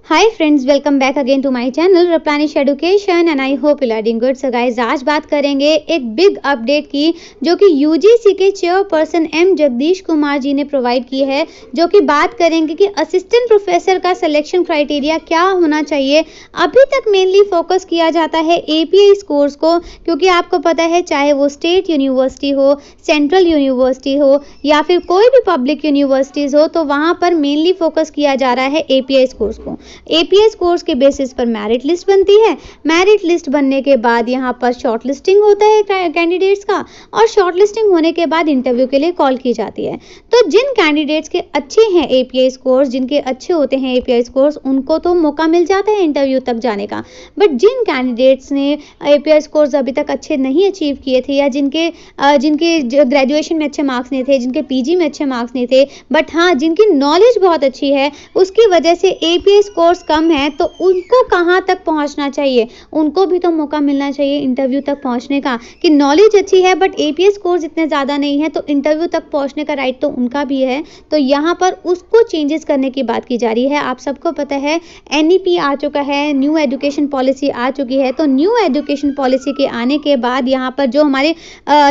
Hi friends, welcome back again to my channel रप्लानिश education and I hope you are doing good. So guys, आज बात करेंगे एक big update की जो कि यूजीसी के चेयरपर्सन एम जगदीश कुमार जी ने प्रोवाइड की है, जो कि बात करेंगे कि असिस्टेंट प्रोफेसर का सिलेक्शन क्राइटेरिया क्या होना चाहिए। अभी तक मेनली फोकस किया जाता है एपीआई स्कोर्स को, क्योंकि आपको पता है चाहे वो स्टेट यूनिवर्सिटी हो, सेंट्रल यूनिवर्सिटी हो या फिर कोई भी पब्लिक यूनिवर्सिटीज़ हो, तो वहाँ पर मेनली फोकस किया जा रहा है एपीआई स्कोर्स को। एपीआई स्कोर्स के बेसिस पर मेरिट लिस्ट बनती है। मेरिट लिस्ट बनने के बाद यहाँ पर शॉर्ट लिस्टिंग होता है कैंडिडेट्स का, और शॉर्ट लिस्टिंग होने के बाद इंटरव्यू के लिए कॉल की जाती है। तो जिन कैंडिडेट्स के अच्छे हैं एपीआई स्कोर्स, जिनके अच्छे होते हैं एपीआई स्कोर्स, उनको तो मौका मिल जाता है इंटरव्यू तक जाने का। बट जिन कैंडिडेट्स ने एपीआई स्कोर्स अभी तक अच्छे नहीं अचीव किए थे, या जिनके ग्रेजुएशन में अच्छे मार्क्स नहीं थे, जिनके पीजी में अच्छे मार्क्स नहीं थे, बट हाँ जिनकी नॉलेज बहुत अच्छी है, उसकी वजह से एपीआई स्कोर्स कम है, तो उनको कहाँ तक पहुँचना चाहिए? उनको भी तो मौका मिलना चाहिए इंटरव्यू तक पहुँचने का। कि नॉलेज अच्छी है बट एपीआई स्कोर्स इतने ज़्यादा नहीं है, तो इंटरव्यू तक पहुँचने का राइट तो उनका भी है। तो यहाँ पर उसको चेंजेस करने की बात की जा रही है। आप सबको पता है एनईपी आ चुका है, न्यू एजुकेशन पॉलिसी आ चुकी है। तो न्यू एजुकेशन पॉलिसी के आने के बाद यहाँ पर जो हमारे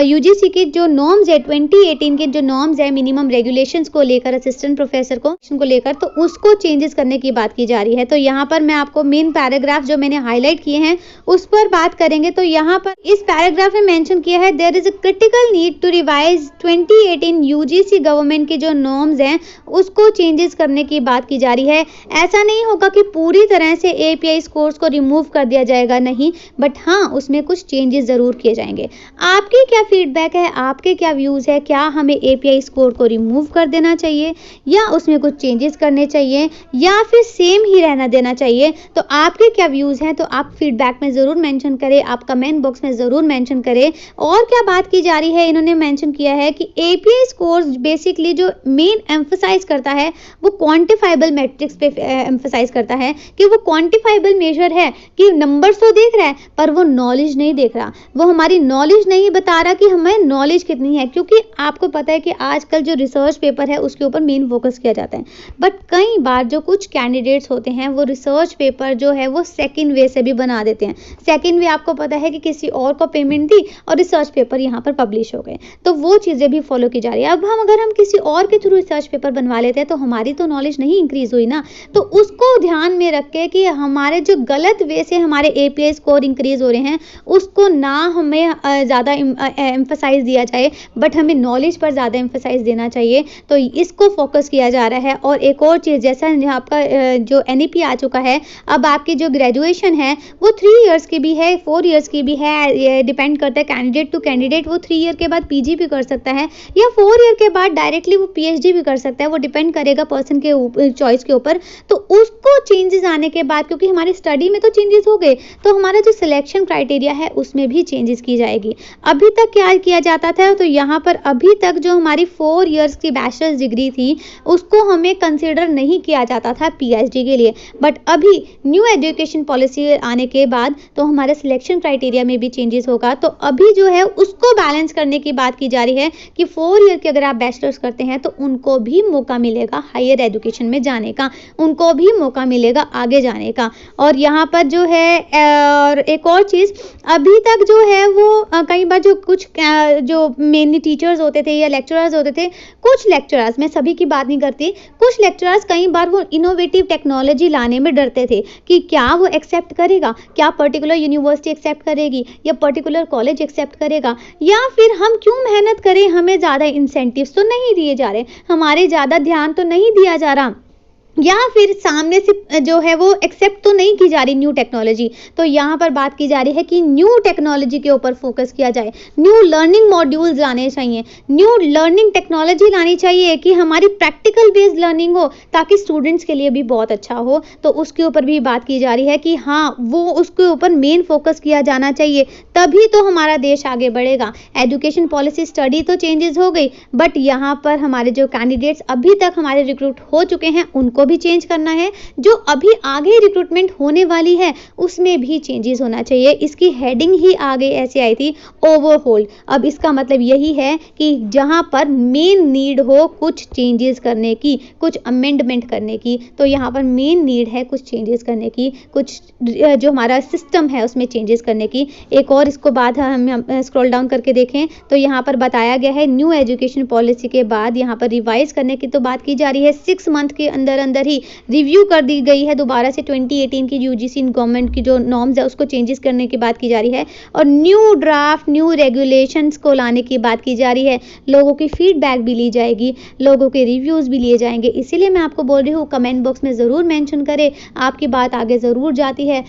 यूजीसी के जो नॉर्म्स है, 2018 के जो नॉर्म्स है मिनिमम रेगुलेशंस को लेकर, असिस्टेंट प्रोफेसर को लेकर, तो उसको चेंजेस करने की बात की जा रही है। तो यहाँ पर मैं आपको मेन पैराग्राफ जो मैंने हाईलाइट किए हैं उस पर बात करेंगे। तो यहाँ पर इस पैराग्राफ में मेंशन किया है, there is a critical need to revise 2018 UGC government की जो नॉर्म्स हैं उसको चेंजेस करने की बात की जा रही है। ऐसा नहीं होगा कि पूरी तरह से एपीआई स्कोर्स को रिमूव कर दिया जाएगा, नहीं, बट हाँ उसमें कुछ चेंजेस जरूर किए जाएंगे। आपकी क्या फीडबैक है, आपके क्या व्यूज है? क्या हमें एपीआई स्कोर को रिमूव कर देना चाहिए, या उसमें कुछ चेंजेस करने चाहिए, या फिर सेम ही रहना देना चाहिए? तो आपके क्या व्यूज हैं, तो आप फीडबैक में जरूर मेंशन करें, आप कमेंट बॉक्स में जरूर मेंशन करें। और क्या बात की जा रही है, इन्होंने मेंशन किया है कि एपीआई स्कोर्स बेसिकली जो मेन एम्फसाइज करता है वो क्वांटिफाइबल मैट्रिक्स पे एम्फसाइज करता है, कि वो क्वांटिफाइबल मेजर है, कि नंबर्स तो देख रहा है पर वो नॉलेज नहीं देख रहा, वो हमारी नॉलेज नहीं बता रहा कि हमें नॉलेज कितनी है। क्योंकि आपको पता है कि आजकल जो रिसर्च पेपर है उसके ऊपर मेन फोकस किया जाता है, बट कई बार जो कुछ कैंडिडेट्स होते हैं वो रिसर्च पेपर जो है वो सेकंड वे से भी बना देते हैं। सेकंड वे आपको पता है कि किसी और को पेमेंट दी और रिसर्च पेपर यहाँ पर पब्लिश हो गए, तो वो चीज़ें भी फॉलो की जा रही है। अब अगर हम किसी और के थ्रू रिसर्च पेपर बनवा लेते हैं तो हमारी तो नॉलेज नहीं इंक्रीज हुई ना। तो उसको ध्यान में रख के कि हमारे जो गलत वे से हमारे एपीआई स्कोर इंक्रीज हो रहे हैं उसको ना हमें ज़्यादा एम्फसाइज दिया जाए, बट हमें नॉलेज पर ज़्यादा एम्फसाइज देना चाहिए। तो इसको फोकस किया जा रहा है। और एक और चीज़, जैसा आपका जो एनईपी आ चुका है, अब आपकी जो ग्रेजुएशन है वो 3 इयर्स की भी है, 4 इयर्स की भी है, ये डिपेंड करता है कैंडिडेट टू कैंडिडेट। वो 3 ईयर के बाद पीजी भी कर सकता है, या 4 ईयर के बाद डायरेक्टली वो पीएचडी भी कर सकता है। वो डिपेंड करेगा पर्सन के चॉइस के ऊपर। तो उसको चेंजेस आने के बाद, क्योंकि हमारी स्टडी में तो चेंजेस हो गए, तो हमारा जो सिलेक्शन क्राइटेरिया है उसमें भी चेंजेस की जाएगी। अभी तक क्या किया जाता था, तो यहाँ पर अभी तक जो हमारी 4 इयर्स की बैचलर्स डिग्री थी उसको हमें कंसिडर नहीं किया जाता था पीएचडी के लिए। बट अभी न्यू एजुकेशन पॉलिसी आने के बाद तो हमारे सिलेक्शन क्राइटेरिया में भी चेंजेस होगा। तो अभी जो है उसको बैलेंस करने की बात की जा रही है कि 4 ईयर के अगर आप बैचलर्स करते हैं तो उनको भी मौका मिलेगा हायर एजुकेशन में जाने का, उनको भी मौका मिलेगा आगे जाने का। और यहाँ पर जो है और एक और चीज़, अभी तक जो है वो कई बार जो कुछ जो मेनली टीचर्स होते थे या लेक्चरर्स होते थे, कुछ लेक्चरर्स, मैं सभी की बात नहीं करती, कुछ लेक्चरर्स कई बार वो इनोवेटिव टेक्नोलॉजी लाने में डरते थे कि क्या वो एक्सेप्ट करेगा, क्या पर्टिकुलर यूनिवर्सिटी एक्सेप्ट करेगी, या पर्टिकुलर कॉलेज एक्सेप्ट करेगा, या फिर हम क्यों मेहनत करें, हमें ज़्यादा इंसेंटिव्स तो नहीं दिए जा रहे, हमारे ज़्यादा ध्यान तो नहीं दिया जा रहा, या फिर सामने से जो है वो एक्सेप्ट तो नहीं की जा रही न्यू टेक्नोलॉजी। तो यहाँ पर बात की जा रही है कि न्यू टेक्नोलॉजी के ऊपर फोकस किया जाए, न्यू लर्निंग मॉड्यूल्स लाने चाहिए, न्यू लर्निंग टेक्नोलॉजी लानी चाहिए, कि हमारी प्रैक्टिकल बेस्ड लर्निंग हो ताकि स्टूडेंट्स के लिए भी बहुत अच्छा हो। तो उसके ऊपर भी बात की जा रही है कि हाँ वो उसके ऊपर मेन फोकस किया जाना चाहिए, तभी तो हमारा देश आगे बढ़ेगा। एजुकेशन पॉलिसी स्टडी तो चेंजेस हो गई, बट यहाँ पर हमारे जो कैंडिडेट्स अभी तक हमारे रिक्रूट हो चुके हैं उनको उसको भी चेंज करना है, जो अभी आगे रिक्रूटमेंट होने वाली है उसमें भी चेंजेस होना चाहिए। इसकी हेडिंग ही आगे ऐसे आई थी, ओवरहोल। अब इसका मतलब यही है कि जहां पर मेन नीड हो कुछ चेंजेस करने की, कुछ अमेंडमेंट करने की, तो यहाँ पर मेन नीड है कुछ चेंजेस करने की, कुछ जो हमारा सिस्टम है उसमें चेंजेस करने की। एक और इसको बाद हम स्क्रॉल डाउन करके देखें तो यहाँ पर बताया गया है न्यू एजुकेशन पॉलिसी के बाद यहाँ पर रिवाइज करने की तो बात की जा रही है, 6 मंथ के अंदर अंदर ही रिव्यू कर दी गई है दोबारा से 2018 की यूजीसी गवर्नमेंट की जो नॉर्म्स है उसको चेंजेस करने की बात की जा रही है, और न्यू ड्राफ्ट न्यू रेगुलेशंस को लाने की बात की जा रही है। लोगों की फीडबैक भी ली जाएगी, लोगों के रिव्यूज भी लिए जाएंगे। इसीलिए मैं आपको बोल रही हूँ कमेंट बॉक्स में ज़रूर मेंशन करें, आपकी बात आगे ज़रूर जाती है।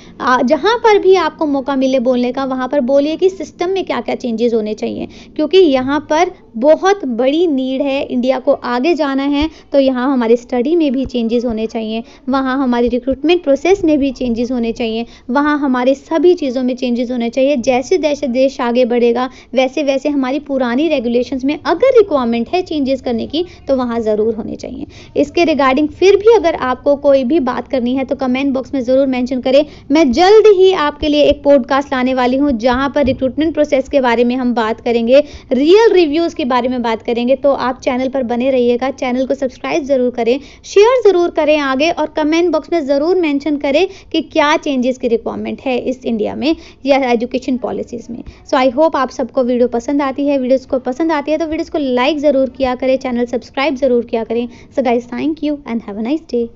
जहाँ पर भी आपको मौका मिले बोलने का वहाँ पर बोलिए कि सिस्टम में क्या क्या चेंजेस होने चाहिए, क्योंकि यहाँ पर बहुत बड़ी नीड है। इंडिया को आगे जाना है तो यहाँ हमारी स्टडी में भी चेंजेस होने चाहिए, वहाँ हमारी रिक्रूटमेंट प्रोसेस में भी चेंजेस होने चाहिए, वहाँ हमारे सभी चीज़ों में चेंजेस होने चाहिए। जैसे जैसे देश आगे बढ़ेगा वैसे वैसे हमारी पुरानी रेगुलेशंस में अगर रिक्वायरमेंट है चेंजेस करने की तो वहाँ ज़रूर होने चाहिए। इसके रिगार्डिंग फिर भी अगर आपको कोई भी बात करनी है तो कमेंट बॉक्स में ज़रूर मेंशन करें। मैं जल्द ही आपके लिए एक पॉडकास्ट लाने वाली हूँ जहाँ पर रिक्रूटमेंट प्रोसेस के बारे में हम बात करेंगे, रियल रिव्यूज़ के बारे में बात करेंगे। तो आप चैनल पर बने रहिएगा, चैनल को सब्सक्राइब ज़रूर करें, शेयर ज़रूर करें आगे, और कमेंट बॉक्स में ज़रूर मेंशन करें कि क्या चेंजेस की रिक्वायरमेंट है इस इंडिया में या एजुकेशन पॉलिसीज़ में। सो आई होप आप सबको वीडियो पसंद आती है। वीडियोज़ को पसंद आती है तो वीडियोज़ को लाइक ज़रूर किया करें, चैनल सब्सक्राइब ज़रूर किया करें। So guys, thank you and have a nice day.